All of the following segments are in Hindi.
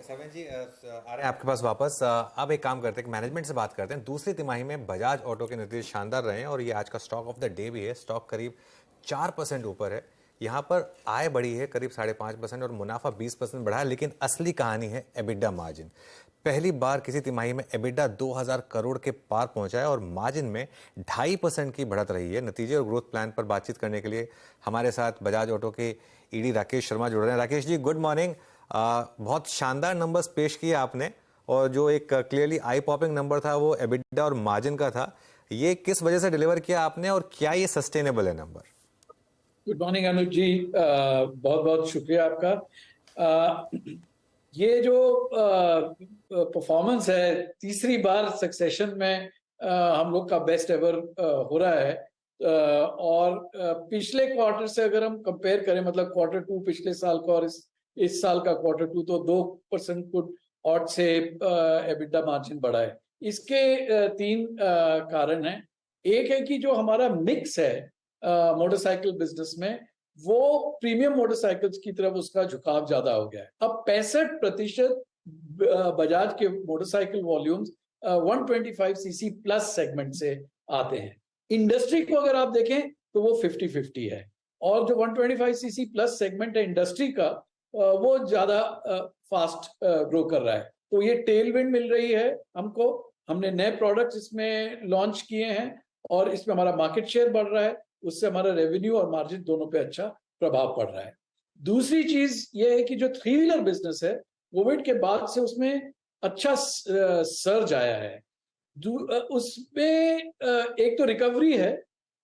सवन जी आ रहे हैं आपके पास वापस। अब एक काम करते हैं, मैनेजमेंट से बात करते हैं। दूसरी तिमाही में बजाज ऑटो के नतीजे शानदार रहे हैं और ये आज का स्टॉक ऑफ द डे भी है। स्टॉक करीब 4% ऊपर है। यहाँ पर आय बढ़ी है करीब 5.5% और मुनाफा 20% बढ़ा है। लेकिन असली कहानी है एबिडा मार्जिन। पहली बार किसी तिमाही में एबिडा 2000 करोड़ के पार पहुंचा है और मार्जिन में 2.5% की बढ़त रही है। नतीजे और ग्रोथ प्लान पर बातचीत करने के लिए हमारे साथ बजाज ऑटो के ईडी राकेश शर्मा जुड़ रहे हैं। Rakesh ji, good morning. बहुत शानदार नंबर्स पेश किए आपने और जो एक क्लियरली आई पॉपिंग नंबर था वो एबिडा और मार्जिन का था। ये किस वजह से डिलीवर किया आपने और क्या ये सस्टेनेबल है नंबर? गुड मॉर्निंग अनुज जी, बहुत बहुत शुक्रिया आपका। अ, ये जो परफॉर्मेंस है, तीसरी बार सक्सेशन में हम लोग का बेस्ट एवर हो रहा है। और पिछले क्वार्टर से अगर हम कंपेयर करें, मतलब क्वार्टर टू पिछले साल का और इस साल का क्वार्टर टू, तो 2% कुछ और से एबिटा मार्जिन बढ़ा है। इसके तीन कारण हैं। एक है कि जो हमारा मिक्स है मोटरसाइकिल बिजनेस में, वो प्रीमियम मोटरसाइकिल्स की तरफ उसका झुकाव ज्यादा हो गया है। अब 65% बजाज के motorcycle volumes 125 CC plus segment से आते हैं। इंडस्ट्री को अगर आप देखें तो वो 50-50 है। और जो 125 सीसी प्लस सेगमेंट है इंडस्ट्री का, वो ज्यादा फास्ट ग्रो कर रहा है। तो ये टेलविंड मिल रही है हमको। हमने नए प्रोडक्ट्स इसमें लॉन्च किए हैं और इसमें हमारा मार्केट शेयर बढ़ रहा है। उससे हमारा रेवेन्यू और मार्जिन दोनों पे अच्छा प्रभाव पड़ रहा है। दूसरी चीज ये है कि जो थ्री व्हीलर बिजनेस है, कोविड के बाद से उसमें अच्छा सर्ज आया है। उसमें एक तो रिकवरी है।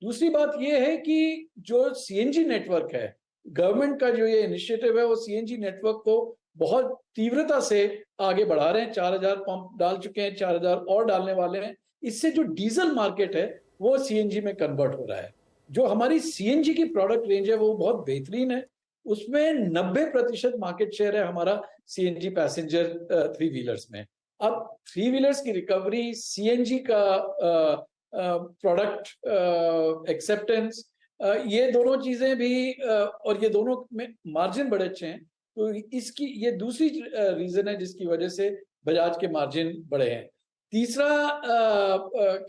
दूसरी बात यह है कि जो सीएनजी नेटवर्क है, गवर्नमेंट का जो ये इनिशिएटिव है, वो सीएनजी नेटवर्क को बहुत तीव्रता से आगे बढ़ा रहे हैं। 4000 पंप डाल चुके हैं, 4000 और डालने वाले हैं। इससे जो डीजल मार्केट है वो सीएनजी में कन्वर्ट हो रहा है। जो हमारी सीएनजी की प्रोडक्ट रेंज है वो बहुत बेहतरीन है। उसमें 90% मार्केट शेयर है हमारा सीएनजी पैसेंजर थ्री व्हीलर्स में। अब थ्री व्हीलर्स की रिकवरी, सीएनजी का प्रोडक्ट एक्सेप्टेंस, ये दोनों चीजें भी और ये दोनों में मार्जिन बड़े अच्छे हैं। तो इसकी ये दूसरी रीजन है जिसकी वजह से बजाज के मार्जिन बढ़े हैं। तीसरा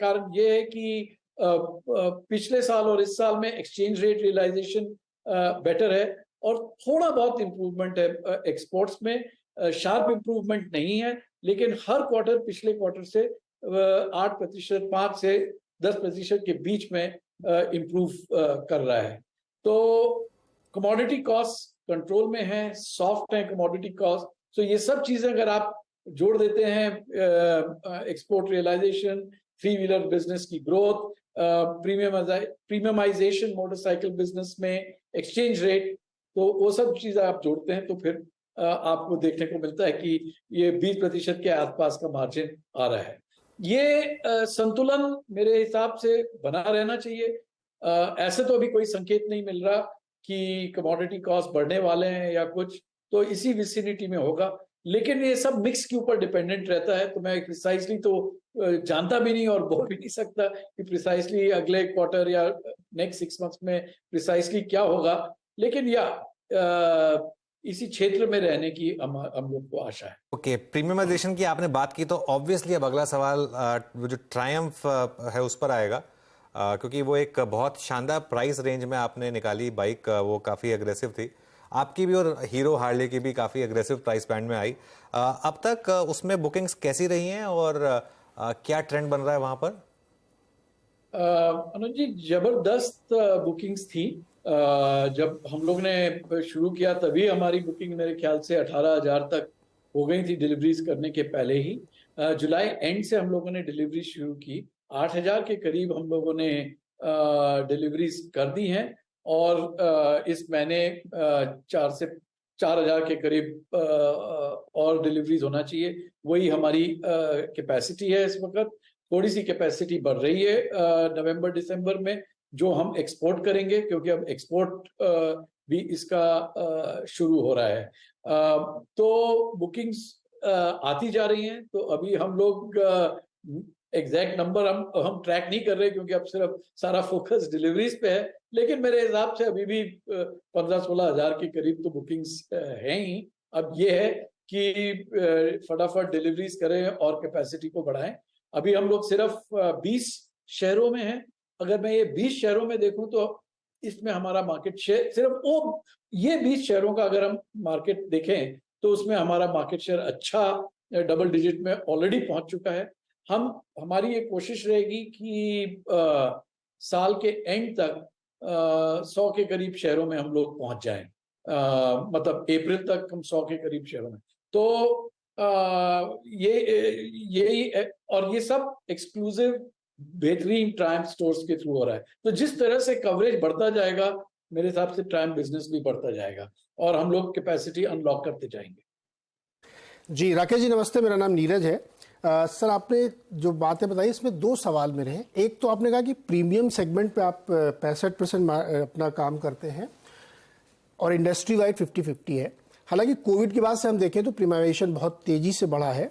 कारण ये है कि पिछले साल और इस साल में एक्सचेंज रेट रियलाइजेशन बेटर है और थोड़ा बहुत इंप्रूवमेंट है एक्सपोर्ट्स में। शार्प इंप्रूवमेंट नहीं है, लेकिन हर क्वार्टर पिछले क्वार्टर से 8%, 5 से 10% के बीच में इंप्रूव कर रहा है। तो कमोडिटी कॉस्ट कंट्रोल में है, सॉफ्ट है कमोडिटी कॉस्ट। तो ये सब चीजें अगर आप जोड़ देते हैं, export realisation, three wheeler business की ग्रोथ, प्रीमियमाइजेशन मोटरसाइकिल बिजनेस में, एक्सचेंज रेट, तो वो सब चीजें आप जोड़ते हैं तो फिर आपको देखने को मिलता है कि ये 20% के आसपास का मार्जिन आ रहा है। ये संतुलन मेरे हिसाब से बना रहना चाहिए। ऐसे तो अभी कोई संकेत नहीं मिल रहा कि कमोडिटी कॉस्ट बढ़ने वाले हैं या कुछ, तो इसी विसिनिटी में होगा। लेकिन ये सब मिक्स के ऊपर डिपेंडेंट रहता है, तो मैं प्रिसाइसली तो जानता भी नहीं और बोल भी नहीं सकता कि प्रिसाइसली अगले क्वार्टर या नेक्स्ट 6 मंथ्स में प्रिसाइसली क्या होगा। लेकिन इसी क्षेत्र में रहने की हम लोग को आशा है। ओके, प्रीमियमाइजेशन की आपने बात की तो ऑब्वियसली अब अगला सवाल वो जो ट्रायम्फ है उस पर आएगा, क्योंकि वो एक बहुत शानदार प्राइस रेंज में आपने निकाली बाइक। वो काफ़ी एग्रेसिव थी आपकी भी और हीरो हार्ले की भी काफ़ी एग्रेसिव प्राइस बैंड में आई। अब तक उसमें बुकिंग्स कैसी रही हैं और क्या ट्रेंड बन रहा है वहाँ पर? अनुज जी, जबरदस्त बुकिंग्स थी। जब हम लोग ने शुरू किया तभी हमारी बुकिंग मेरे ख्याल से 18,000 तक हो गई थी डिलीवरीज करने के पहले ही। जुलाई एंड से हम लोगों ने डिलीवरी शुरू की। 8,000 के करीब हम लोगों ने डिलीवरीज कर दी हैं और इस महीने 4 से 4,000 के करीब और डिलीवरीज होना चाहिए। वही हमारी कैपेसिटी है इस वक्त। थोड़ी सी कैपेसिटी बढ़ रही है नवंबर दिसंबर में, जो हम एक्सपोर्ट करेंगे, क्योंकि अब एक्सपोर्ट भी इसका शुरू हो रहा है। तो बुकिंग्स आती जा रही हैं। तो अभी हम लोग एग्जैक्ट नंबर हम ट्रैक नहीं कर रहे, क्योंकि अब सिर्फ सारा फोकस डिलीवरीज पे है। लेकिन मेरे हिसाब से अभी भी 15-16 हजार के करीब तो बुकिंग्स हैं ही। अब ये है कि फटाफट डिलीवरीज करें और कैपेसिटी को बढ़ाएं। अभी हम लोग सिर्फ 20 शहरों में हैं। अगर मैं ये 20 शहरों में देखूं तो इसमें हमारा मार्केट शेयर सिर्फ वो ये 20 शहरों का अगर हम मार्केट देखें तो उसमें हमारा मार्केट शेयर अच्छा डबल डिजिट में ऑलरेडी पहुंच चुका है। हमारी ये कोशिश रहेगी कि साल के एंड तक 100 के करीब शहरों में हम लोग पहुंच जाएं। मतलब अप्रैल तक हम 100 के करीब शहरों में। तो ये और ये सब एक्सक्लूसिव बेहतरीन ट्रायम्फ स्टोर्स के थ्रू हो रहा है। तो जिस तरह से कवरेज बढ़ता जाएगा मेरे हिसाब से ट्रायम्फ बिजनेस भी बढ़ता जाएगा और हम लोग कैपेसिटी अनलॉक करते जाएंगे। जी राकेश जी नमस्ते, मेरा नाम नीरज है। सर आपने जो बातें बताई इसमें दो सवाल मेरे हैं। एक तो आपने कहा कि प्रीमियम सेगमेंट पे आप 65% अपना काम करते हैं और इंडस्ट्री वाइड 50-50 है। हालांकि कोविड के बाद से हम देखें तो प्रीमियमाइजेशन बहुत तेजी से बढ़ा है।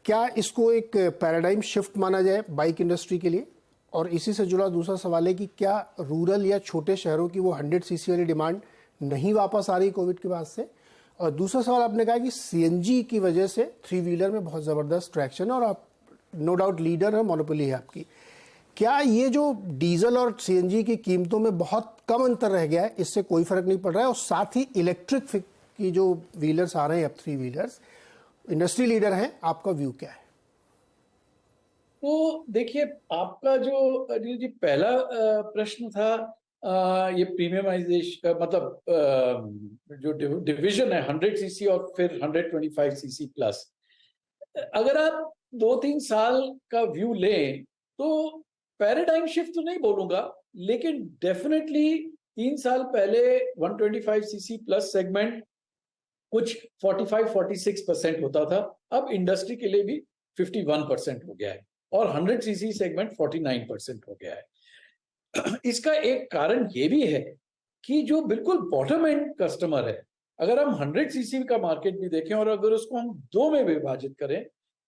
क्या इसको एक पैराडाइम शिफ्ट माना जाए बाइक इंडस्ट्री के लिए? और इसी से जुड़ा दूसरा सवाल है कि क्या रूरल या छोटे शहरों की वो 100 सीसी वाली डिमांड नहीं वापस आ रही कोविड के बाद से? और दूसरा सवाल आपने कहा कि सीएनजी की वजह से 3 व्हीलर में बहुत ज़बरदस्त ट्रैक्शन है और आप नो डाउट लीडर है, मोनोपोली है आपकी। क्या ये जो डीजल और सीएनजी की कीमतों में बहुत कम अंतर रह गया है, इससे कोई फर्क नहीं पड़ रहा है? और साथ ही इलेक्ट्रिक की जो व्हीलर्स आ रहे हैं अब 3 व्हीलर्स, इंडस्ट्री लीडर हैं, आपका व्यू क्या है? तो देखिए आपका जो अनिल जी पहला प्रश्न था ये प्रीमियमाइजेशन मतलब जो डिवीजन है 100 सीसी और फिर 125 सीसी प्लस, अगर आप 2-3 साल का व्यू लें तो पैराडाइम शिफ्ट तो नहीं बोलूंगा, लेकिन डेफिनेटली 3 साल पहले 125 सीसी प्लस सेगमेंट कुछ 45-46% होता था, अब इंडस्ट्री के लिए भी 51% हो गया है और 100 सीसी सेगमेंट 49% हो गया है। इसका एक कारण ये भी है कि जो बिल्कुल बॉटम एंड कस्टमर है, अगर हम 100 सीसी का मार्केट भी देखें और अगर उसको हम 2 में विभाजित करें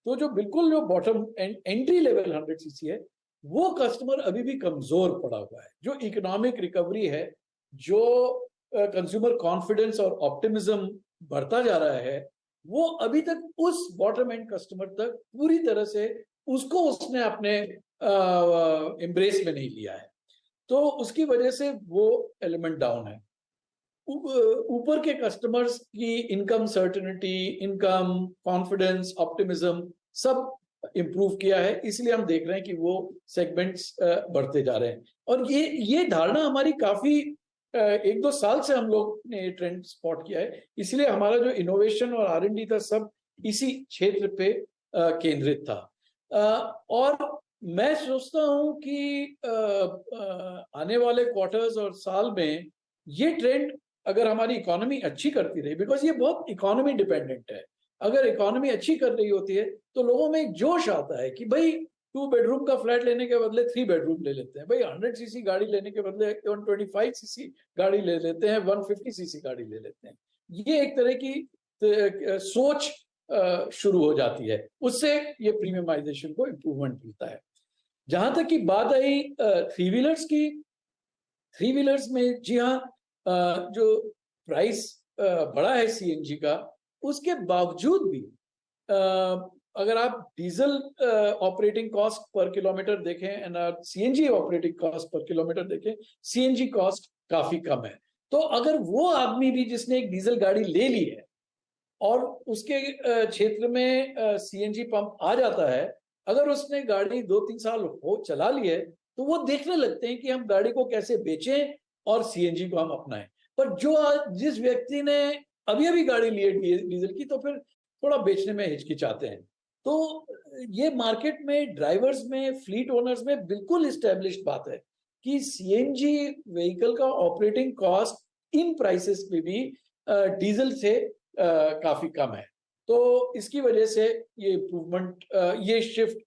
तो जो बिल्कुल जो bottom and entry level 100 CC है वो कस्टमर अभी भी कमजोर पड़ा हुआ है। जो इकोनॉमिक रिकवरी है, जो कंज्यूमर कॉन्फिडेंस और ऑप्टिमिज्म बढ़ता जा रहा है, वो अभी तक उस बॉटम एंड कस्टमर तक पूरी तरह से उसको उसने अपने एम्ब्रेस में नहीं लिया है, तो उसकी वजह से वो एलिमेंट डाउन है। ऊपर के कस्टमर्स की income certainty, income confidence, optimism सब इंप्रूव किया है, इसलिए हम देख रहे हैं कि वो सेगमेंट्स बढ़ते जा रहे हैं। और ये धारणा हमारी काफी 1-2 साल से हम लोग ने ट्रेंड स्पॉट किया है, इसलिए हमारा जो इनोवेशन और R&D था सब इसी क्षेत्र पे केंद्रित था। और मैं सोचता हूं कि आने वाले क्वार्टर्स और साल में ये ट्रेंड अगर हमारी इकोनॉमी अच्छी करती रही, बिकॉज ये बहुत इकोनॉमी डिपेंडेंट है, अगर इकोनॉमी अच्छी कर रही होती है तो लोगों में एक जोश आता है कि भाई 2 बेडरूम का फ्लैट लेने के बदले 3 बेडरूम ले लेते हैं, भाई 100 सीसी गाड़ी लेने के बदले 125 सीसी गाड़ी ले लेते हैं, 150 सीसी गाड़ी ले लेते हैं। ये एक तरह की सोच शुरू हो जाती है, उससे ये प्रीमियमाइजेशन को इम्प्रूवमेंट मिलता है। जहां तक की बात आई 3 व्हीलर्स की, 3 व्हीलर्स में जी हाँ, जो प्राइस बढ़ा है सीएनजी का, उसके बावजूद भी अगर आप diesel operating cost per kilometre देखें and CNG operating cost per kilometre देखें, सीएनजी कॉस्ट काफी कम है। तो अगर वो आदमी भी जिसने एक डीजल गाड़ी ले ली है और उसके क्षेत्र में सीएनजी पंप आ जाता है, अगर उसने गाड़ी 2-3 साल हो चला ली है तो वो देखने लगते हैं कि हम गाड़ी को कैसे बेचें और सीएनजी को हम अपनाएं। पर जिस व्यक्ति ने अभी अभी गाड़ी ली है डीजल की, तो फिर थोड़ा बेचने में हिचकिचाते हैं। तो ये मार्केट में, ड्राइवर्स में, फ्लीट ओनर्स में बिल्कुल इस्टेब्लिश्ड बात है कि सीएनजी व्हीकल का ऑपरेटिंग कॉस्ट इन प्राइसेस में भी डीजल से काफी कम है। तो इसकी वजह से ये इम्प्रूवमेंट, ये शिफ्ट,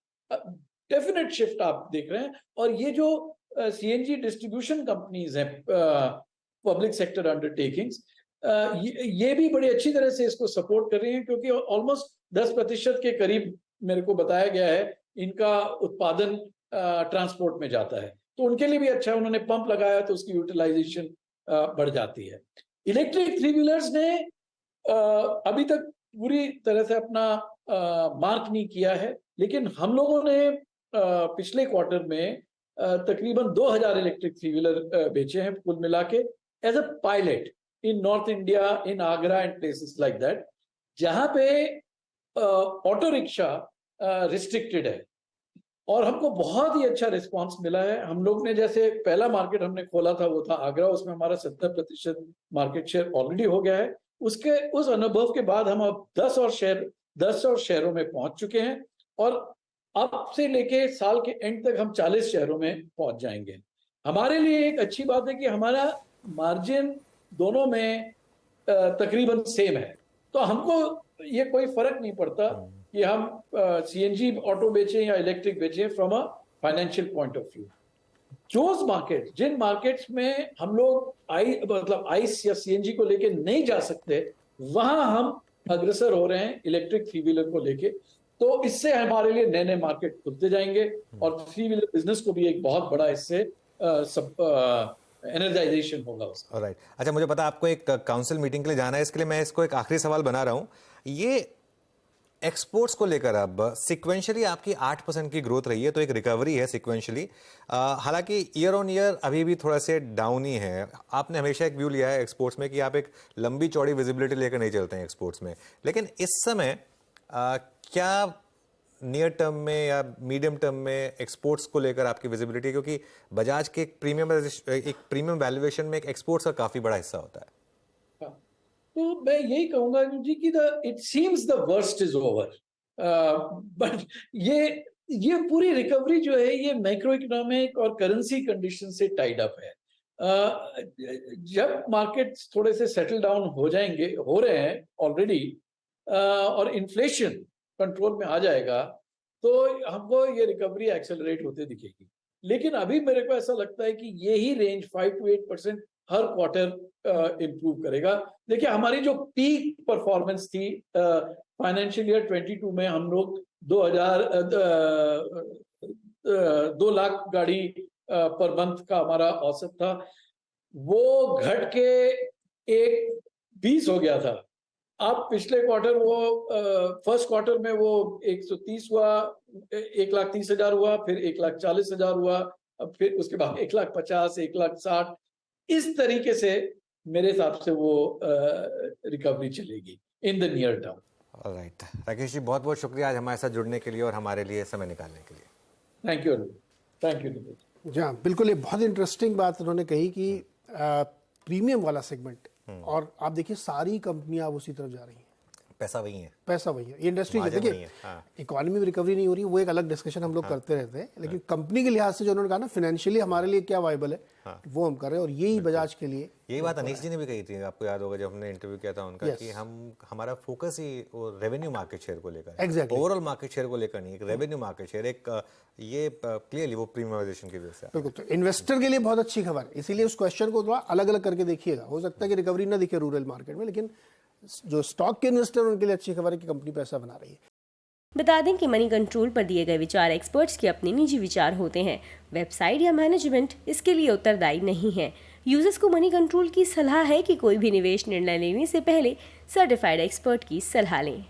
डेफिनेट शिफ्ट आप देख रहे हैं। और ये जो सीएनजी डिस्ट्रीब्यूशन कंपनीज हैं, पब्लिक सेक्टर अंडरटेकिंग्स, ये भी बड़ी अच्छी तरह से इसको सपोर्ट कर रही हैं, क्योंकि ऑलमोस्ट 10% के करीब मेरे को बताया गया है इनका उत्पादन ट्रांसपोर्ट में जाता है, तो उनके लिए भी अच्छा है। उन्होंने पंप लगाया तो उसकी यूटिलाइजेशन बढ़ जाती है। इलेक्ट्रिक 3 व्हीलर्स ने अभी तक पूरी तरह से अपना मार्क नहीं किया है, लेकिन हम लोगों ने पिछले क्वार्टर में तकरीबन 2000 इलेक्ट्रिक थ्री व्हीलर बेचे हैं कुल मिला के, as a pilot in north India, in Agra and places like that, जहां पे ऑटो रिक्शा रिस्ट्रिक्टेड है और हमको बहुत ही अच्छा रिस्पांस मिला है। हम लोग ने जैसे पहला मार्केट हमने खोला था वो था आगरा, उसमें हमारा 70% मार्केट शेयर ऑलरेडी हो गया है। उस अनुभव के बाद हम अब 10 और शहरों में पहुंच चुके हैं और अब से लेके साल के एंड तक हम 40 शहरों में पहुंच जाएंगे। हमारे लिए एक अच्छी बात है कि हमारा मार्जिन दोनों में तकरीबन सेम है, तो हमको ये कोई फर्क नहीं पड़ता कि हम सीएनजी ऑटो बेचें या इलेक्ट्रिक बेचें from a financial point of view. जिन मार्केट्स में हम लोग आइस या सीएनजी को लेके नहीं जा सकते, वहां हम अग्रसर हो रहे हैं इलेक्ट्रिक थ्री व्हीलर को लेके। तो इससे हमारे लिए नए नए मार्केट खुलते जाएंगे और थ्री व्हीलर बिजनेस को भी एक बहुत बड़ा इससे एनर्जाइजेशन होगा उसका। राइट। अच्छा, मुझे पता आपको एक काउंसिल मीटिंग के लिए जाना है, इसके लिए मैं इसको एक आखिरी सवाल बना रहा हूं। ये एक्सपोर्ट्स को लेकर अब सिक्वेंशली आपकी 8% की ग्रोथ रही है, तो एक रिकवरी है सिक्वेंशली। हालांकि ईयर ऑन ईयर अभी भी थोड़ा से डाउन ही है। आपने हमेशा एक व्यू लिया है एक्सपोर्ट्स में कि आप एक लंबी चौड़ी विजिबिलिटी लेकर नहीं चलते हैं एक्सपोर्ट्स में, लेकिन इस समय क्या नियर टर्म में या मीडियम टर्म में एक्सपोर्ट्स को लेकर आपकी विजिबिलिटी, क्योंकि बजाज के एक प्रीमियम वैल्यूएशन में एक एक्सपोर्ट्स का काफी बड़ा हिस्सा होता है। तो मैं यही कहूंगा जी कि it seems the worst is over, but ये पूरी रिकवरी जो है ये मैक्रो इकोनॉमिक और करेंसी कंडीशन से टाइड अप है। जब मार्केट्स थोड़े से सेटल डाउन हो रहे हैं ऑलरेडी, और इन्फ्लेशन कंट्रोल में आ जाएगा, तो हमको ये रिकवरी एक्सेलरेट होते दिखेगी। लेकिन अभी मेरे को ऐसा लगता है कि यही range 5 to 8% her quarter improve करेगा। देखिए, हमारी जो पीक परफॉर्मेंस थी फाइनेंशियल ईयर 22 में, हम लोग 2 लाख गाड़ी पर मंथ का हमारा औसत था, वो घट के 120 हो गया था। अब पिछले क्वार्टर फर्स्ट क्वार्टर में वो 130 हुआ, 1,30,000 हुआ, फिर 1,40,000 हुआ, अब फिर उसके बाद 1,50,000, 1,60,000, इस तरीके से मेरे हिसाब से वो रिकवरी चलेगी in the near term. Right. Rakesh ji, बहुत बहुत शुक्रिया आज हमारे साथ जुड़ने के लिए और हमारे लिए समय निकालने के लिए। Thank you. जी हाँ, बिल्कुल, ये बहुत इंटरेस्टिंग बात उन्होंने कही कि प्रीमियम वाला सेगमेंट, और आप देखिए सारी कंपनियां अब उसी तरफ जा रही हैं। पैसा वही है। ये इंडस्ट्री देखिए, इकोनॉमी में रिकवरी नहीं हो रही, वो एक अलग डिस्कशन हम लोग करते रहते हैं, लेकिन कंपनी के लिहाज से जो उन्होंने कहा ना, फाइनेंशियली हमारे लिए क्या वायबल है, वो हम कर रहे हैं, और यही बजाज के लिए। यही बात अनीश जी ने भी कही थी, आपको याद होगा जब हमने इंटरव्यू किया था उनका, कि हमारा फोकस ही रेवेन्यू मार्केट शेयर को लेकर, एग्जैक्टली ओवरऑल मार्केट शेयर को लेकर नहीं, एक रेवेन्यू मार्केट शेयर, एक ये क्लियरली वो प्रीमियमाइजेशन की वजह से। बिल्कुल, तो इन्वेस्टर के लिए बहुत अच्छी खबर, इसीलिए उस क्वेश्चन को थोड़ा अलग अलग करके देखिएगा। हो सकता है कि रिकवरी ना दिखे रूरल मार्केट में, लेकिन जो स्टॉक के इन्वेस्टर उनके लिए अच्छी खबर है कि कंपनी पैसा बना रही है। बता दें कि मनी कंट्रोल पर दिए गए विचार एक्सपर्ट्स के अपने निजी विचार होते हैं। वेबसाइट या मैनेजमेंट इसके लिए उत्तरदायी नहीं है। यूजर्स को मनी कंट्रोल की सलाह है कि कोई भी निवेश निर्णय लेने से पहले सर्टिफाइड एक्सपर्ट की सलाह लें।